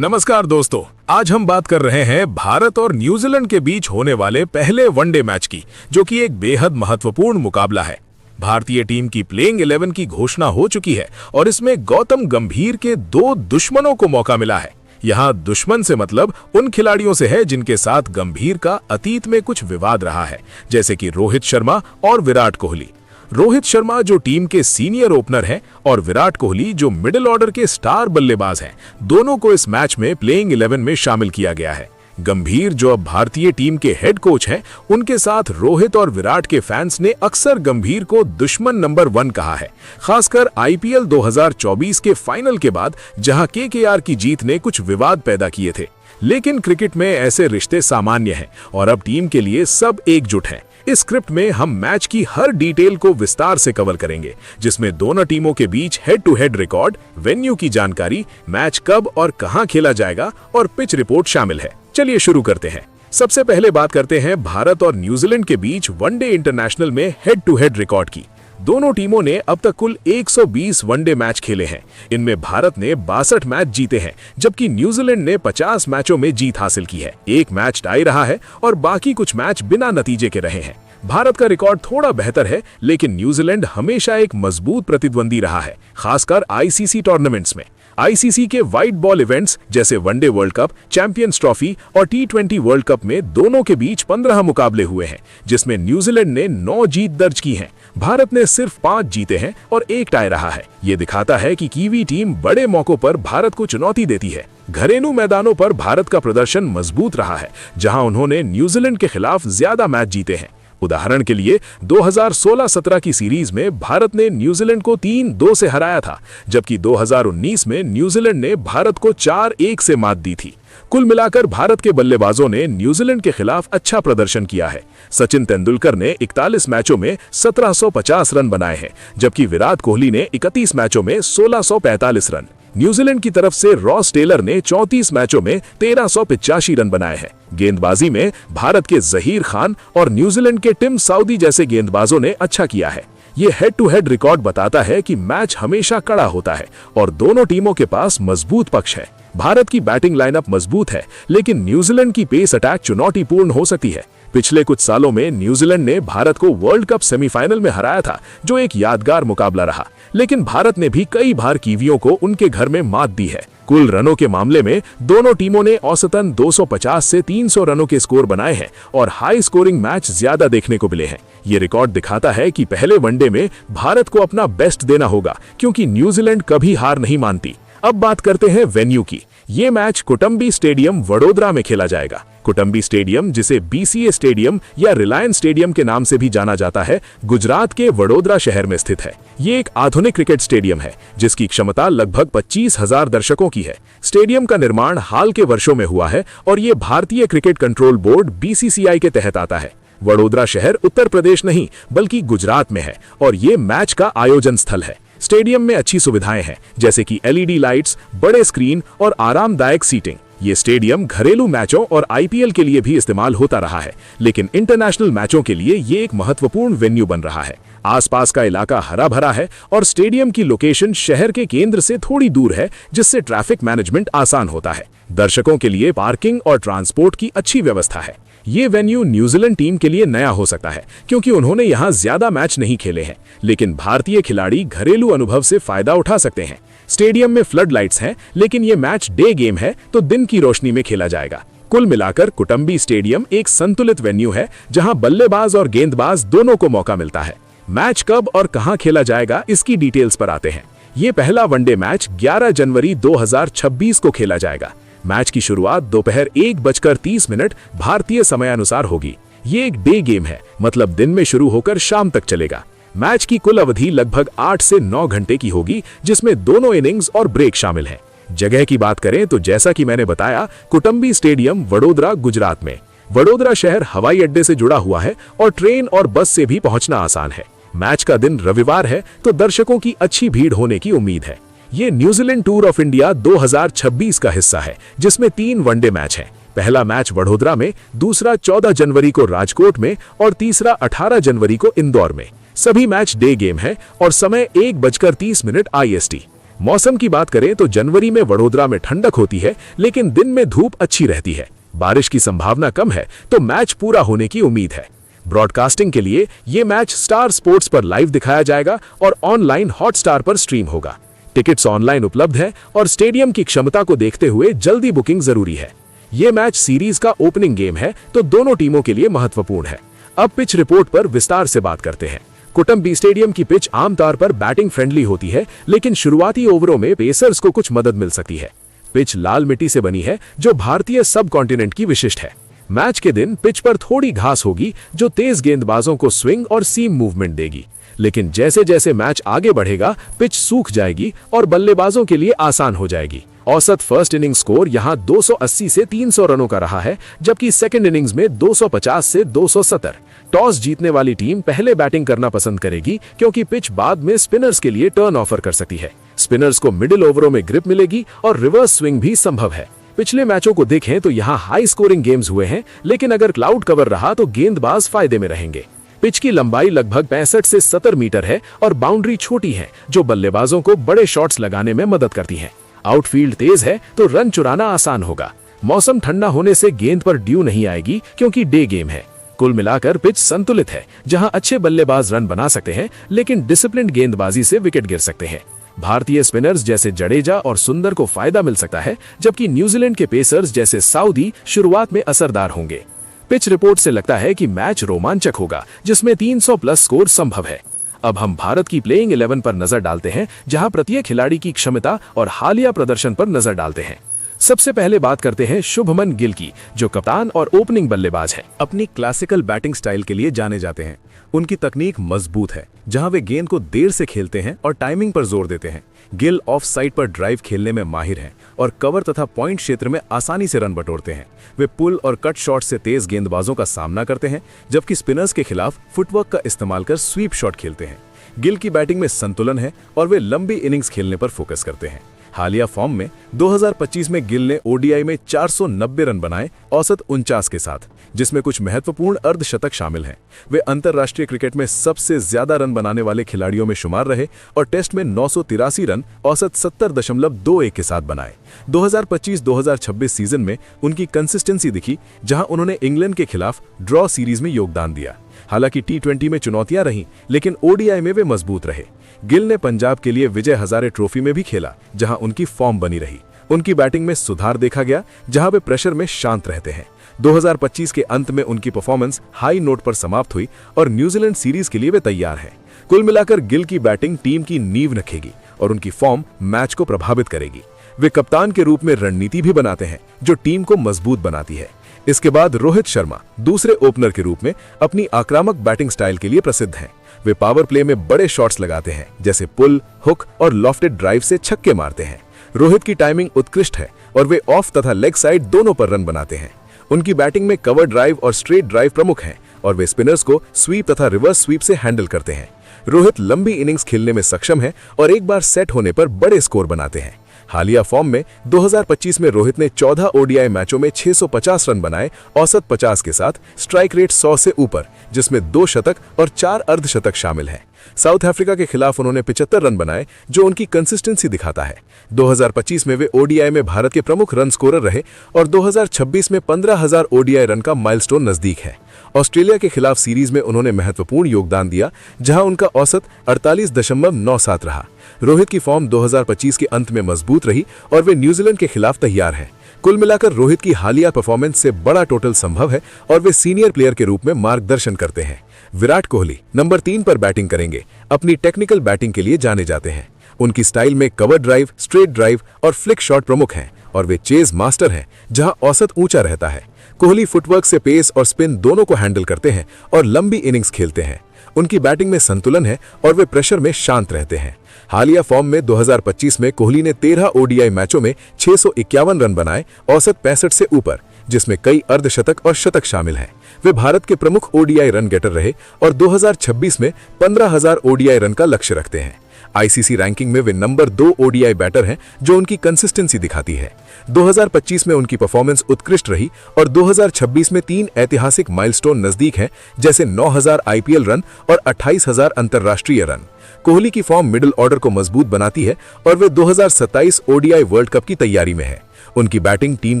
नमस्कार दोस्तों, आज हम बात कर रहे हैं भारत और न्यूजीलैंड के बीच होने वाले पहले वनडे मैच की, जो कि एक बेहद महत्वपूर्ण मुकाबला है। भारतीय टीम की प्लेइंग 11 की घोषणा हो चुकी है और इसमें गौतम गंभीर के 2 दुश्मनों को मौका मिला है। यहाँ दुश्मन से मतलब उन खिलाड़ियों से है जिनके साथ गंभीर का अतीत में कुछ विवाद रहा है, जैसे कि रोहित शर्मा और विराट कोहली। रोहित शर्मा जो टीम के सीनियर ओपनर हैं और विराट कोहली जो मिडिल ऑर्डर के स्टार बल्लेबाज हैं, दोनों को इस मैच में प्लेइंग 11 में शामिल किया गया है। गंभीर जो अब भारतीय टीम के हेड कोच हैं, उनके साथ रोहित और विराट के फैंस ने अक्सर गंभीर को दुश्मन नंबर 1 कहा है, खासकर आईपीएल 2024 के फाइनल के बाद, जहां केकेआर की जीत ने कुछ विवाद पैदा किए थे। लेकिन क्रिकेट में ऐसे रिश्ते सामान्य हैं और अब टीम के लिए सब एकजुट हैं। इस स्क्रिप्ट में हम मैच की हर डिटेल को विस्तार से कवर करेंगे, जिसमें दोनों टीमों के बीच head to head record, venue की जानकारी, मैच कब और कहां खेला जाएगा और पिच रिपोर्ट शामिल है। चलिए शुरू करते हैं। सबसे पहले बात करते हैं भारत और न्यूजीलैंड के बीच वनडे इंटरनेशनल में हेड टू हेड रिकॉर्ड की। दोनों टीमों ने अब तक कुल 120 वनडे मैच खेले हैं। इनमें भारत ने 62 मैच जीते हैं, जबकि न्यूजीलैंड ने 50 मैचों में जीत हासिल की है। एक मैच टाई रहा है और बाकी कुछ मैच बिना नतीजे के रहे हैं। भारत का रिकॉर्ड थोड़ा बेहतर है, लेकिन न्यूजीलैंड हमेशा एक मजबूत प्रतिद्वंदी रहा है, खासकर आईसीसी टूर्नामेंट्स में। आईसीसी के व्हाइट बॉल इवेंट्स जैसे one day world cup, champions trophy और टी20 वर्ल्ड कप में दोनों के बीच 15 मुकाबले हुए हैं, जिसमें न्यूजीलैंड ने 9 जीत दर्ज की हैं। भारत ने सिर्फ 5 जीते हैं और 1 टाई रहा है। ये दिखाता है कि कीवी टीम बड़े मौकों पर भारत को चुनौती देती है। घरेलू मैदानों पर भारत का प्रदर्शन मजबूत रहा है, जहां उन्होंने न्यूजीलैंड के खिलाफ ज्यादा मैच जीते हैं। उदाहरण के लिए 2016-17 की सीरीज में भारत ने न्यूजीलैंड को 3-2 से हराया था, जबकि 2019 में न्यूजीलैंड ने भारत को 4-1 से मात दी थी। कुल मिलाकर भारत के बल्लेबाजों ने न्यूजीलैंड के खिलाफ अच्छा प्रदर्शन किया है। सचिन तेंदुलकर ने 41 मैचों में 1750 रन बनाए हैं, जबकि विराट कोहली ने 31 मैचों में 1645 रन। न्यूजीलैंड की तरफ से रॉस टेलर ने 34 मैचों में 1385 रन बनाए हैं। गेंदबाजी में भारत के जहीर खान और न्यूजीलैंड के टिम साउदी जैसे गेंदबाजों ने अच्छा किया है। ये हेड टू हेड रिकॉर्ड बताता है कि मैच हमेशा कड़ा होता है और दोनों टीमों के पास मजबूत पक्ष है। भारत की बैटिंग लाइनअप मजबूत है, लेकिन न्यूजीलैंड की पेस अटैक चुनौतीपूर्ण हो सकती है। पिछले कुछ सालों में न्यूजीलैंड ने भारत को वर्ल्ड कप सेमीफाइनल में हराया था, जो एक यादगार मुकाबला रहा, लेकिन भारत ने भी कई बार कीवियों को उनके घर में मात दी है। कुल रनों के मामले में दोनों टीमों ने औसतन 250 से 300 रनों के स्कोर बनाए हैं और हाई स्कोरिंग मैच ज्यादा देखने को मिले हैं। ये रिकॉर्ड दिखाता है कि पहले वनडे में भारत को अपना बेस्ट देना होगा, क्योंकि न्यूजीलैंड कभी हार नहीं मानती। अब बात करते हैं वेन्यू की। ये मैच कुटुंबी स्टेडियम वडोदरा में खेला जाएगा। कुटुंबी स्टेडियम, जिसे बीसीए स्टेडियम या रिलायंस स्टेडियम के नाम से भी जाना जाता है, गुजरात के वडोदरा शहर में स्थित है। ये एक आधुनिक क्रिकेट स्टेडियम है, जिसकी क्षमता लगभग 25,000 दर्शकों की है। स्टेडियम का निर्माण हाल के वर्षों में हुआ है और ये भारतीय क्रिकेट कंट्रोल बोर्ड बीसीसीआई के तहत आता है। वडोदरा शहर उत्तर प्रदेश नहीं, बल्कि गुजरात में है और ये मैच का आयोजन स्थल है। स्टेडियम में अच्छी सुविधाएं हैं, जैसे कि एलईडी लाइट्स, बड़े स्क्रीन और आरामदायक सीटिंग। ये स्टेडियम घरेलू मैचों और आईपीएल के लिए भी इस्तेमाल होता रहा है, लेकिन इंटरनेशनल मैचों के लिए ये एक महत्वपूर्ण वेन्यू बन रहा है। आसपास का इलाका हरा भरा है और स्टेडियम की लोकेशन शहर के केंद्र से थोड़ी दूर है, जिससे ट्रैफिक मैनेजमेंट आसान होता है। दर्शकों के लिए पार्किंग और ट्रांसपोर्ट की अच्छी व्यवस्था है। ये वेन्यू न्यूजीलैंड टीम के लिए नया हो सकता है, क्योंकि उन्होंने यहाँ ज्यादा मैच नहीं खेले हैं, लेकिन भारतीय खिलाड़ी घरेलू अनुभव से फायदा उठा सकते हैं। स्टेडियम में फ्लड लाइट्स हैं, लेकिन ये मैच डे गेम है, तो दिन की रोशनी में खेला जाएगा। कुल मिलाकर कुटुंबी स्टेडियम एक संतुलित वेन्यू है, जहां बल्लेबाज और गेंदबाज दोनों को मौका मिलता है। मैच कब और कहां खेला जाएगा, इसकी डिटेल्स पर आते हैं। ये पहला वनडे मैच 11 जनवरी 2026 को खेला जाएगा। मैच की शुरुआत दोपहर 1:30 भारतीय समयानुसार होगी। ये एक डे गेम है, मतलब दिन में शुरू होकर शाम तक चलेगा। मैच की कुल अवधि लगभग 8 से 9 घंटे की होगी, जिसमें दोनों इनिंग्स और ब्रेक शामिल हैं। जगह की बात करें तो जैसा कि मैंने बताया, कुटुंबी स्टेडियम वडोदरा, गुजरात में। वडोदरा शहर हवाई अड्डे से जुड़ा हुआ है और ट्रेन और बस से भी पहुंचना आसान है। मैच का दिन रविवार है, तो दर्शकों की अच्छी भीड़ होने की उम्मीद है। ये न्यूजीलैंड टूर ऑफ इंडिया 2026 का हिस्सा है, जिसमें 3 वनडे मैच हैं। पहला मैच वडोदरा में, दूसरा 14 जनवरी को राजकोट में और तीसरा 18 जनवरी को इंदौर में। सभी मैच डे गेम है और समय 1:30 IST। मौसम की बात करें तो जनवरी में वडोदरा में ठंडक होती है, लेकिन दिन में धूप अच्छी रहती है। बारिश की संभावना कम है, तो मैच पूरा होने की उम्मीद है। ब्रॉडकास्टिंग के लिए ये मैच स्टार स्पोर्ट्स पर लाइव दिखाया जाएगा और ऑनलाइन हॉटस्टार पर स्ट्रीम होगा। टिकट्स ऑनलाइन उपलब्ध है और स्टेडियम की क्षमता को देखते हुए जल्दी बुकिंग जरूरी है। ये मैच सीरीज का ओपनिंग गेम है, तो दोनों टीमों के लिए महत्वपूर्ण है। अब पिच रिपोर्ट पर विस्तार से बात करते हैं। कुटुंबी स्टेडियम की पिच आमतौर पर बैटिंग फ्रेंडली होती है, लेकिन शुरुआती ओवरों में पेसर्स को कुछ मदद मिल सकती है। पिच लाल मिट्टी से बनी है, जो भारतीय सब कॉन्टिनेंट की विशिष्ट है। मैच के दिन पिच पर थोड़ी घास होगी, जो तेज गेंदबाजों को स्विंग और सीम मूवमेंट देगी, लेकिन जैसे जैसे मैच आगे बढ़ेगा पिच सूख जाएगी और बल्लेबाजों के लिए आसान हो जाएगी। औसत फर्स्ट इनिंग स्कोर यहां 280 से 300 रनों का रहा है, जबकि सेकंड इनिंग्स में 250 से 270। टॉस जीतने वाली टीम पहले बैटिंग करना पसंद करेगी, क्योंकि पिच बाद में स्पिनर्स के लिए टर्न ऑफर कर सकती है। स्पिनर्स को मिडिल ओवरों में ग्रिप मिलेगी और रिवर्स स्विंग भी संभव है। पिछले मैचों को देखें तो यहां हाई स्कोरिंग गेम्स हुए हैं, लेकिन अगर क्लाउड कवर रहा तो गेंदबाज फायदे में रहेंगे। पिच की लंबाई लगभग 65 से 70 मीटर है और बाउंड्री छोटी है, जो बल्लेबाजों को बड़े शॉट्स लगाने में मदद करती है। आउटफील्ड तेज है, तो रन चुराना आसान होगा। मौसम ठंडा होने से गेंद पर ड्यू नहीं आएगी, क्योंकि डे गेम है। कुल मिलाकर पिच संतुलित है, जहां अच्छे बल्लेबाज रन बना सकते हैं, लेकिन डिसिप्लिन्ड गेंदबाजी से विकेट गिर सकते हैं। भारतीय स्पिनर्स जैसे जडेजा और सुंदर को फायदा मिल सकता है, जबकि न्यूजीलैंड के पेसर्स जैसे साउदी शुरुआत में असरदार होंगे। पिच रिपोर्ट से लगता है कि मैच रोमांचक होगा, जिसमें 300 प्लस स्कोर संभव है। अब हम भारत की प्लेइंग 11 पर नजर डालते हैं, जहां प्रत्येक खिलाड़ी की क्षमता और हालिया प्रदर्शन पर नजर डालते हैं। सबसे पहले बात करते हैं शुभमन गिल की, जो कप्तान और ओपनिंग बल्लेबाज है। अपनी क्लासिकल बैटिंग स्टाइल के लिए जाने जाते हैं। उनकी तकनीक मजबूत है, जहां वे गेंद को देर से खेलते हैं और टाइमिंग पर जोर देते हैं। गिल ऑफ साइड पर ड्राइव खेलने में माहिर हैं और कवर तथा पॉइंट क्षेत्र में आसानी से रन बटोरते हैं। वे पुल और कट शॉट से तेज गेंदबाजों का सामना करते हैं, जबकि स्पिनर्स के खिलाफ फुटवर्क का इस्तेमाल कर स्वीप शॉट खेलते हैं। गिल की बैटिंग में संतुलन है और वे लंबी इनिंग्स खेलने पर फोकस करते हैं। हालिया फॉर्म में 2025 में गिल ने ओडीआई में 490 रन बनाए, औसत 49 के साथ, जिसमें कुछ महत्वपूर्ण अर्धशतक शामिल हैं। वे अंतर्राष्ट्रीय क्रिकेट में सबसे ज्यादा रन बनाने वाले खिलाड़ियों में शुमार रहे और टेस्ट में 983 रन औसत 70.21 के साथ बनाए। 2025-2026 सीजन में उनकी कंसिस्टेंसी दिखी, जहां उन्होंने इंग्लैंड के खिलाफ ड्रॉ सीरीज में योगदान दिया। हालांकि टी20 में चुनौतियां रहीं, लेकिन ओडीआई में वे मजबूत रहे। गिल ने पंजाब के लिए विजय हजारे ट्रॉफी में भी खेला, जहां उनकी फॉर्म बनी रही। उनकी बैटिंग में सुधार देखा गया, जहां वे प्रेशर में शांत रहते हैं। 2025 के अंत में उनकी परफॉर्मेंस हाई नोट पर समाप्त हुई और न्यूजीलैंड सीरीज के लिए वे तैयार हैं। कुल मिलाकर गिल की बैटिंग टीम की नींव रखेगी और उनकी फॉर्म मैच को प्रभावित करेगी। वे कप्तान के रूप में रणनीति भी बनाते हैं, जो टीम को मजबूत बनाती है। इसके बाद रोहित शर्मा दूसरे ओपनर के रूप में अपनी आक्रामक बैटिंग स्टाइल के लिए प्रसिद्ध हैं। वे पावर प्ले में बड़े शॉट्स लगाते हैं, जैसे पुल, हुक और लॉफ्टेड ड्राइव से छक्के मारते हैं। रोहित की टाइमिंग उत्कृष्ट है और वे ऑफ तथा लेग साइड दोनों पर रन बनाते हैं। उनकी बैटिंग में कवर ड्राइव और स्ट्रेट ड्राइव प्रमुख हैं और वे स्पिनर्स को स्वीप तथा रिवर्स स्वीप से हैंडल करते हैं। रोहित लंबी इनिंग्स खेलने में सक्षम है और एक बार सेट होने पर बड़े स्कोर बनाते हैं। हालिया फॉर्म में 2025 में रोहित ने 14 ओडीआई मैचों में 650 रन बनाए, औसत 50 के साथ, स्ट्राइक रेट 100 से ऊपर, जिसमें 2 शतक और 4 अर्धशतक शामिल हैं। साउथ अफ्रीका के खिलाफ उन्होंने 75 रन बनाए, जो उनकी कंसिस्टेंसी दिखाता है। 2025 में वे ओडीआई में भारत के प्रमुख रन स्कोरर रहे और 2026 में 15,000 ओडीआई रन का माइलस्टोन नजदीक है। ऑस्ट्रेलिया के खिलाफ सीरीज में उन्होंने महत्वपूर्ण योगदान दिया, जहां उनका औसत 48.97 रहा। रोहित की फॉर्म 2025 के अंत में मजबूत रही और वे न्यूजीलैंड के खिलाफ तैयार हैं। कुल मिलाकर रोहित की हालिया परफॉर्मेंस से बड़ा टोटल संभव है और वे सीनियर प्लेयर के रूप में मार्गदर्शन करते हैं। विराट कोहली नंबर 3 पर बैटिंग करेंगे। अपनी टेक्निकल बैटिंग के लिए जाने जाते हैं। उनकी स्टाइल में कवर ड्राइव, स्ट्रेट ड्राइव और फ्लिक शॉट प्रमुख हैं और वे चेज मास्टर हैं, जहां औसत ऊंचा रहता है। कोहली फुटवर्क से पेस और स्पिन दोनों को हैंडल करते हैं और लंबी इनिंग्स खेलते हैं। उनकी बैटिंग में संतुलन है और वे प्रेशर में शांत रहते हैं। हालिया फॉर्म में 2025 में कोहली ने 13 ओडीआई मैचों में 651 रन बनाए, औसत 65 से ऊपर, जिसमें कई अर्धशतक और शतक शामिल हैं। वे भारत के प्रमुख ओडीआई रन गेटर रहे और 2026 में 15,000 ओडीआई रन का लक्ष्य रखते हैं। आईसीसी रैंकिंग में वे नंबर 2 ओडीआई बैटर हैं, जो उनकी कंसिस्टेंसी दिखाती है। 2025 में उनकी परफॉर्मेंस उत्कृष्ट रही और 2026 में 3 ऐतिहासिक माइलस्टोन नजदीक हैं, जैसे 9000 आईपीएल रन और 28000 अंतर्राष्ट्रीय रन। कोहली की फॉर्म मिडिल ऑर्डर को मजबूत बनाती है और वे 2027 ओडीआई वर्ल्ड कप की तैयारी में है। उनकी बैटिंग टीम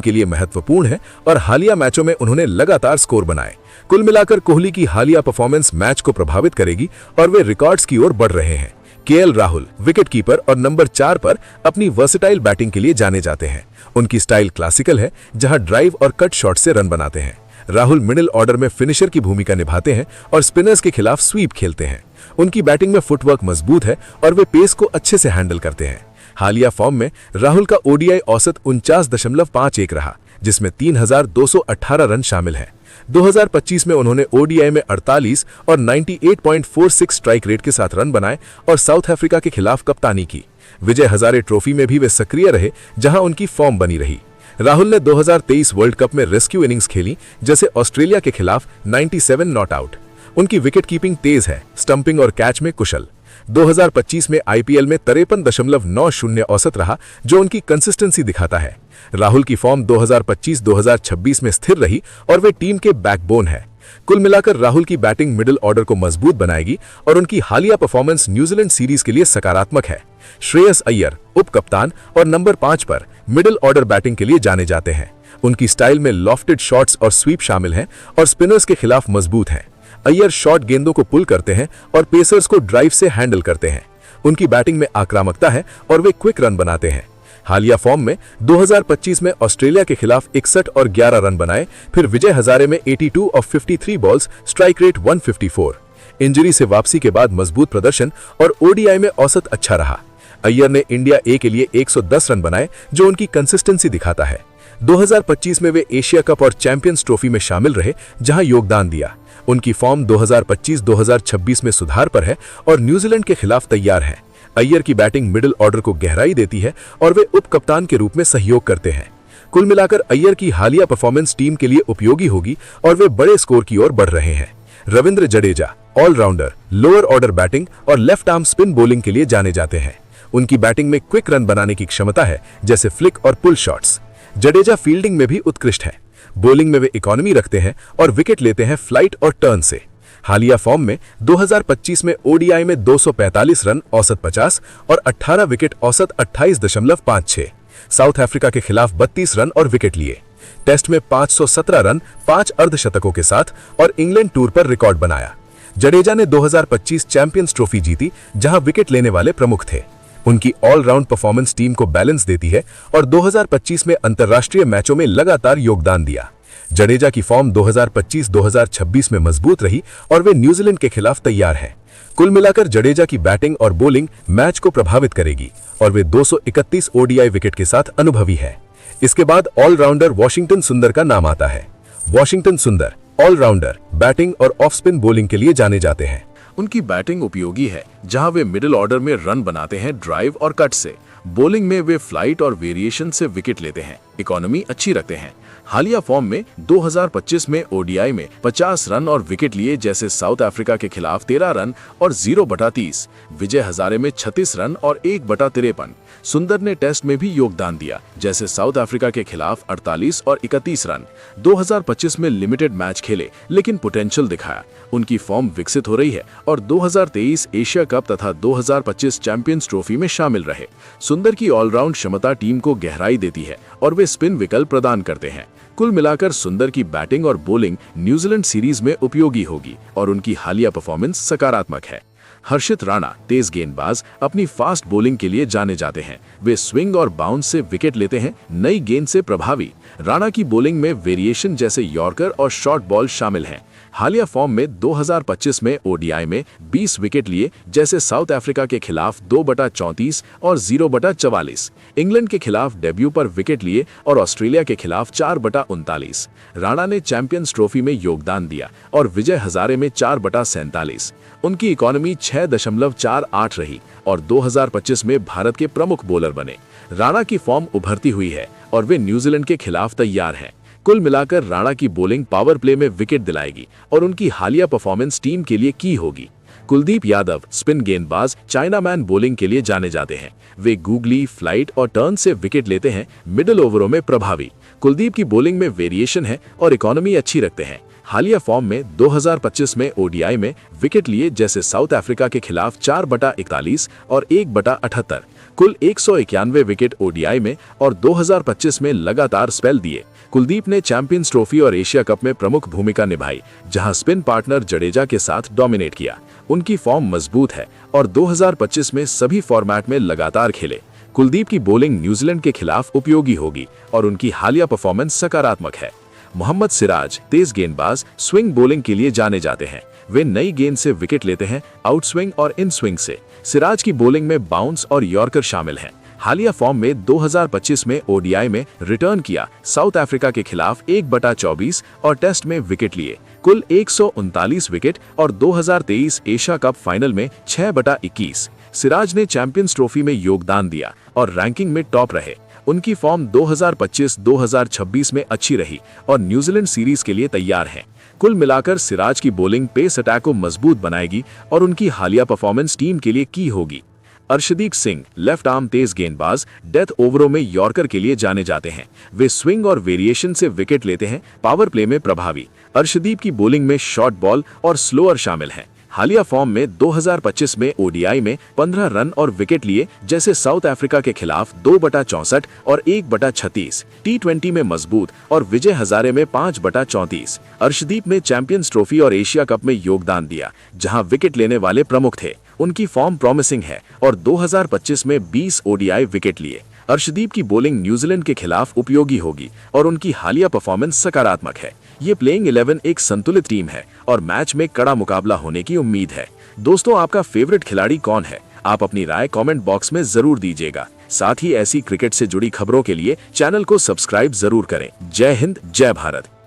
के लिए महत्वपूर्ण है और हालिया मैचों में उन्होंने लगातार स्कोर बनाए। कुल मिलाकर कोहली की हालिया परफॉर्मेंस मैच को प्रभावित करेगी और वे रिकॉर्ड्स की ओर बढ़ रहे हैं। केएल राहुल विकेटकीपर और नंबर 4 पर अपनी वर्सेटाइल बैटिंग के लिए जाने जाते हैं। उनकी स्टाइल क्लासिकल है, जहां ड्राइव और कट शॉट से रन बनाते हैं। राहुल मिडिल ऑर्डर में फिनिशर की भूमिका निभाते हैं और स्पिनर्स के खिलाफ स्वीप खेलते हैं। उनकी बैटिंग में फुटवर्क मजबूत है और वे पेस को अच्छे से हैंडल करते हैं। हालिया फॉर्म में राहुल का ओडीआई औसत 49.51 रहा, जिसमें 3218 रन शामिल हैं। 2025 में उन्होंने ओडीआई में 48 और 98.46 स्ट्राइक रेट के साथ रन बनाए और साउथ अफ्रीका के खिलाफ कप्तानी की। विजय हजारे ट्रॉफी में भी वे सक्रिय रहे, जहां उनकी फॉर्म बनी रही। राहुल ने 2023 वर्ल्ड कप में रेस्क्यू इनिंग्स खेली, जैसे ऑस्ट्रेलिया के खिलाफ 97 नॉट आउट। उनकी विकेट कीपिंग तेज है, स्टंपिंग और कैच में कुशल। 2025 में आईपीएल में 53.90 औसत रहा, जो उनकी कंसिस्टेंसी दिखाता है। राहुल की फॉर्म 2025-2026 में स्थिर रही और वे टीम के बैकबोन है। कुल मिलाकर राहुल की बैटिंग मिडिल ऑर्डर को मजबूत बनाएगी और उनकी हालिया परफॉर्मेंस न्यूजीलैंड सीरीज के लिए सकारात्मक है। श्रेयस अय्यर उप कप्तान और नंबर 5 पर मिडिल ऑर्डर बैटिंग के लिए जाने जाते हैं। उनकी स्टाइल में लॉफ्टेड शॉट्स और स्वीप शामिल हैं और स्पिनर्स के खिलाफ मजबूत हैं। अय्यर शॉर्ट गेंदों को पुल करते हैं और पेसर्स को ड्राइव से हैंडल करते हैं। उनकी बैटिंग में आक्रामकता है और वे क्विक रन बनाते हैं। हालिया फॉर्म में 2025 में ऑस्ट्रेलिया के खिलाफ 61 और 11 रन बनाए, फिर विजय हजारे में 82 of 53 balls, strike rate 154। Injury से वापसी के बाद मजबूत प्रदर्शन और ओडीआई में औसत अच्छा रहा। अय्यर ने इंडिया ए के लिए 110 रन बनाए, जो उनकी कंसिस्टेंसी दिखाता है। 2025 में वे एशिया कप और चैंपियंस ट्रॉफी में शामिल रहे, जहां योगदान दिया। उनकी फॉर्म 2025-2026 में सुधार पर है और न्यूजीलैंड के खिलाफ तैयार है। अय्यर की बैटिंग मिडिल ऑर्डर को गहराई देती है और वे उप कप्तान के रूप में सहयोग करते हैं। कुल मिलाकर अय्यर की हालिया परफॉर्मेंस टीम के लिए उपयोगी होगी और वे बड़े स्कोर की ओर बढ़ रहे हैं। Ravindra Jadeja allrounder, lower order batting और लेफ्ट आर्म स्पिन बॉलिंग के लिए जाने जाते हैं। उनकी बैटिंग में क्विक रन बनाने की क्षमता है, जैसे फ्लिक और पुल शॉट्स। जडेजा फील्डिंग में भी उत्कृष्ट है। बॉलिंग में वे इकोनॉमी रखते हैं और विकेट लेते हैं फ्लाइट और टर्न से। हालिया फॉर्म में 2025 में ओडीआई में 245 रन औसत 50 और 18 विकेट औसत 28.56। साउथ अफ्रीका के खिलाफ 32 रन और विकेट लिए। टेस्ट में 517 रन 5 अर्धशतकों के साथ और इंग्लैंड टूर पर रिकॉर्ड बनाया। जडेजा ने 2025 चैंपियंस ट्रॉफी जीती, जहां विकेट लेने वाले प्रमुख थे। उनकी ऑलराउंड परफॉर्मेंस टीम को बैलेंस देती है और 2025 में अंतर्राष्ट्रीय मैचों में लगातार योगदान दिया। जडेजा की फॉर्म 2025-2026 में मजबूत रही और वे न्यूजीलैंड के खिलाफ तैयार हैं। कुल मिलाकर जडेजा की बैटिंग और बॉलिंग मैच को प्रभावित करेगी और वे 231 ओडीआई विकेट के साथ अनुभवी है। इसके बाद ऑलराउंडर वॉशिंगटन सुंदर का नाम आता है। वॉशिंगटन सुंदर ऑलराउंडर, बैटिंग और ऑफ स्पिन बॉलिंग के लिए जाने जाते हैं। उनकी बैटिंग उपयोगी है, जहां वे मिडिल ऑर्डर में रन बनाते हैं ड्राइव और कट से। बॉलिंग में वे फ्लाइट और वेरिएशन से विकेट लेते हैं। इकोनॉमी अच्छी रखते हैं। हालिया फॉर्म में 2025 में ओडीआई में 50 रन और विकेट लिए, जैसे साउथ अफ्रीका के खिलाफ 13 रन और 0/30, विजय हजारे में 36 रन और 1/53। सुंदर ने टेस्ट में भी योगदान दिया, जैसे साउथ अफ्रीका के खिलाफ 48 और 31 रन। 2025 में लिमिटेड मैच खेले, लेकिन पोटेंशियल दिखाया। उनकी फॉर्म विकसित हो रही है और 2023 एशिया कप तथा 2025 चैंपियंस ट्रॉफी में शामिल रहे। सुंदर की ऑलराउंड क्षमता टीम को गहराई देती है और वे स्पिन विकल्प प्रदान करते हैं। कुल मिलाकर सुंदर की बैटिंग और बॉलिंग न्यूजीलैंड सीरीज में उपयोगी होगी और उनकी हालिया परफॉर्मेंस सकारात्मक है। हर्षित राणा तेज गेंदबाज अपनी फास्ट बॉलिंग के लिए जाने जाते हैं। वे स्विंग और बाउंस से विकेट लेते हैं, नई गेंद से प्रभावी। राणा की बॉलिंग में वेरिएशन जैसे यॉर्कर और शॉर्ट बॉल शामिल हैं। हालिया फॉर्म में 2025 में ओडीआई में 20 विकेट लिए, जैसे साउथ अफ्रीका के खिलाफ 2/34 और 0/44। इंग्लैंड के खिलाफ डेब्यू पर विकेट लिए और ऑस्ट्रेलिया के खिलाफ 4/39। राणा ने चैंपियंस ट्रॉफी में योगदान दिया और विजय हजारे में 4/47। उनकी इकोनॉमी 6.48 रही और 2025 में भारत के प्रमुख बॉलर बने। राणा की फॉर्म उभरती हुई है और वे न्यूजीलैंड के खिलाफ तैयार हैं। कुल मिलाकर राणा की बॉलिंग पावर प्ले में विकेट दिलाएगी और उनकी हालिया परफॉर्मेंस टीम के लिए की होगी। कुलदीप यादव स्पिन गेंदबाज चाइनामैन बॉलिंग के लिए जाने जाते हैं। वे गूगली, फ्लाइट और टर्न से विकेट लेते हैं, मिडिल ओवरों में प्रभावी। कुलदीप की बॉलिंग में वेरिएशन है और इकोनॉमी अच्छी रखते हैं। हालिया फॉर्म में 2025 में ओडीआई में विकेट लिए, जैसे साउथ अफ्रीका के खिलाफ 4/41 और 1/78, कुल 191 विकेट ओडीआई में और 2025 में लगातार स्पेल दिए। कुलदीप ने चैंपियंस ट्रॉफी और एशिया कप में प्रमुख भूमिका निभाई, जहां स्पिन पार्टनर जडेजा के साथ डोमिनेट किया। उनकी फॉर्म मजबूत है और 2025 में सभी फॉर्मेट में लगातार खेले। कुलदीप की बॉलिंग न्यूजीलैंड के खिलाफ उपयोगी होगी और उनकी हालिया परफॉर्मेंस सकारात्मक है। मोहम्मद सिराज तेज गेंदबाज स्विंग बॉलिंग के लिए जाने जाते हैं। वे नई गेंद से विकेट लेते हैं, आउट स्विंग और इन स्विंग से। सिराज की बॉलिंग में बाउंस और यॉर्कर शामिल हैं। हालिया फॉर्म में 2025 में ओडीआई में रिटर्न किया, साउथ अफ्रीका के खिलाफ 1/24 और टेस्ट में विकेट लिए, कुल 139 विकेट और 2023 एशिया कप फाइनल में 6/21। सिराज ने चैंपियंस ट्रॉफी में योगदान दिया और रैंकिंग में टॉप रहे। उनकी फॉर्म 2025-2026 में अच्छी रही और न्यूजीलैंड सीरीज के लिए तैयार हैं। कुल मिलाकर सिराज की बॉलिंग पेस अटैक को मजबूत बनाएगी और उनकी हालिया परफॉर्मेंस टीम के लिए की होगी। अर्शदीप सिंह लेफ्ट आर्म तेज गेंदबाज डेथ ओवरों में यॉर्कर के लिए जाने जाते हैं। वे स्विंग और वेरिएशन से विकेट लेते हैं, पावर प्ले में प्रभावी। अर्शदीप की बॉलिंग में शॉर्ट बॉल और स्लोअर शामिल हैं। हालिया फॉर्म में 2025 में ओडीआई में 15 रन और विकेट लिए, जैसे साउथ अफ्रीका के खिलाफ 2/64 और 1/36। टी20 में मजबूत और विजय हजारे में 5/34। अर्शदीप ने चैंपियंस ट्रॉफी और एशिया कप में योगदान दिया, जहां विकेट लेने वाले प्रमुख थे। उनकी फॉर्म प्रॉमिसिंग है और 2025 में 20 ओडीआई विकेट लिए। अर्शदीप की बॉलिंग न्यूजीलैंड के खिलाफ उपयोगी होगी और उनकी हालिया परफॉर्मेंस सकारात्मक है। ये प्लेइंग 11 एक संतुलित टीम है और मैच में कड़ा मुकाबला होने की उम्मीद है। दोस्तों, आपका फेवरेट खिलाड़ी कौन है? आप अपनी राय कमेंट बॉक्स में जरूर दीजिएगा। साथ ही ऐसी क्रिकेट से जुड़ी खबरों के लिए चैनल को सब्सक्राइब जरूर करें। जय हिंद, जय भारत।